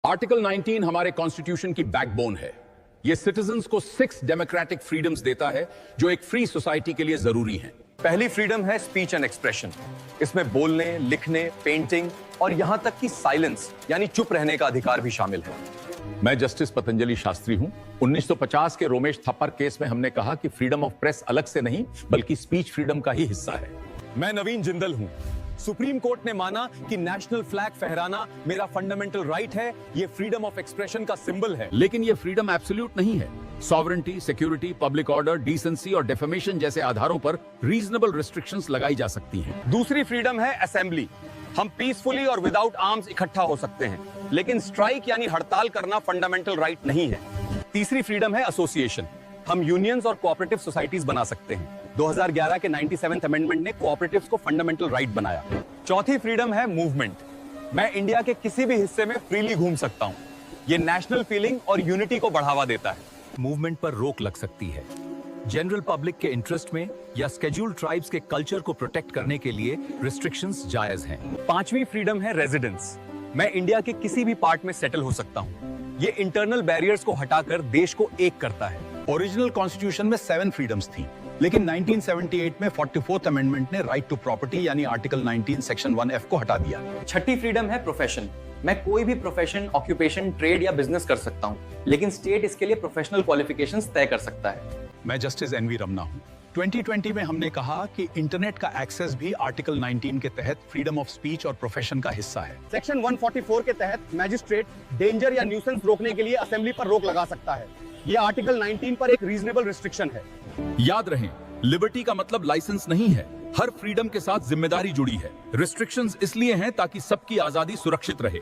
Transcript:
Article 19 हमारे constitution की backbone है। यह सिटीजन्स को 6 डेमोक्रेटिक फ्रीडम्स देता है जो एक फ्री सोसाइटी के लिए जरूरी हैं। पहली फ्रीडम है स्पीच एंड एक्सप्रेशन। इसमें बोलने, लिखने, पेंटिंग और यहां तक कि साइलेंस यानी चुप रहने का अधिकार भी शामिल है। मैं जस्टिस पतंजलि शास्त्री हूं। 1950 के रोमेश थप्पर केस में हमने कहा कि फ्रीडम ऑफ प्रेस अलग से नहीं बल्कि स्पीच फ्रीडम का ही हिस्सा है। मैं नवीन जिंदल हूं। सुप्रीम कोर्ट ने माना कि नेशनल फ्लैग फहराना मेरा फंडामेंटल राइट है, ये फ्रीडम ऑफ एक्सप्रेशन का सिंबल है। लेकिन यह फ्रीडम एब्सोल्यूट नहीं है। Sovereignty, security, public order, decency और डेफेमेशन जैसे आधारों पर रीजनेबल रिस्ट्रिक्शंस लगाई जा सकती हैं। दूसरी फ्रीडम है असेंबली। हम पीसफुली और विदाउट आर्म्स इकट्ठा हो सकते हैं, लेकिन स्ट्राइक यानी हड़ताल करना फंडामेंटल राइट नहीं है। तीसरी फ्रीडम है एसोसिएशन। हम यूनियंस और कोऑपरेटिव सोसाइटीज बना सकते हैं। 2011 के 97th अमेंडमेंट ने कोऑपरेटिव्स को फंडामेंटल राइट बनाया। चौथी फ्रीडम है मूवमेंट। मैं इंडिया के किसी भी हिस्से में फ्रीली घूम सकता हूं। यह नेशनल फीलिंग और यूनिटी को बढ़ावा देता है। मूवमेंट पर रोक लग सकती है। जनरल पब्लिक के इंटरेस्ट में या स्केड्यूल्ड ट्राइब्स के कल्चर को प्रोटेक्ट करने के लिए रिस्ट्रिक्शंस जायज हैं। पांचवी फ्रीडम है रेजिडेंस। मैं इंडिया के किसी भी पार्ट में सेटल हो सकता हूं। ये इंटरनल बैरियर्स को हटाकर देश को एक करता है। ओरिजिनल कॉन्स्टिट्यूशन में 7 फ्रीडम्स थी, लेकिन 1978 में 44th अमेंडमेंट ने राइट टू प्रॉपर्टी यानी आर्टिकल 19 सेक्शन 1F को हटा दिया। छठी फ्रीडम है प्रोफेशन। मैं कोई भी प्रोफेशन, ऑक्यूपेशन, ट्रेड या बिजनेस कर सकता हूं, लेकिन स्टेट इसके लिए प्रोफेशनल क्वालिफिकेशंस तय कर सकता है। मैं जस्टिस NV रमना हूं। 2020 में हमने कहा कि इंटरनेट का एक्सेस भी आर्टिकल 19 के तहत फ्रीडम ऑफ स्पीच और प्रोफेशन का हिस्सा है। सेक्शन 144 के तहत मैजिस्ट्रेट डेंजर या न्यूसेंस रोकने के लिए असेंबली पर रोक लगा सकता है। ये आर्टिकल 19 पर एक रीजनेबल रिस्ट्रिक्शन है। याद रहे, लिबर्टी का मतलब लाइसेंस नहीं है। हर फ्रीडम के साथ जिम्मेदारी जुड़ी है। रिस्ट्रिक्शंस इसलिए हैं ताकि सबकी आजादी सुरक्षित रहे।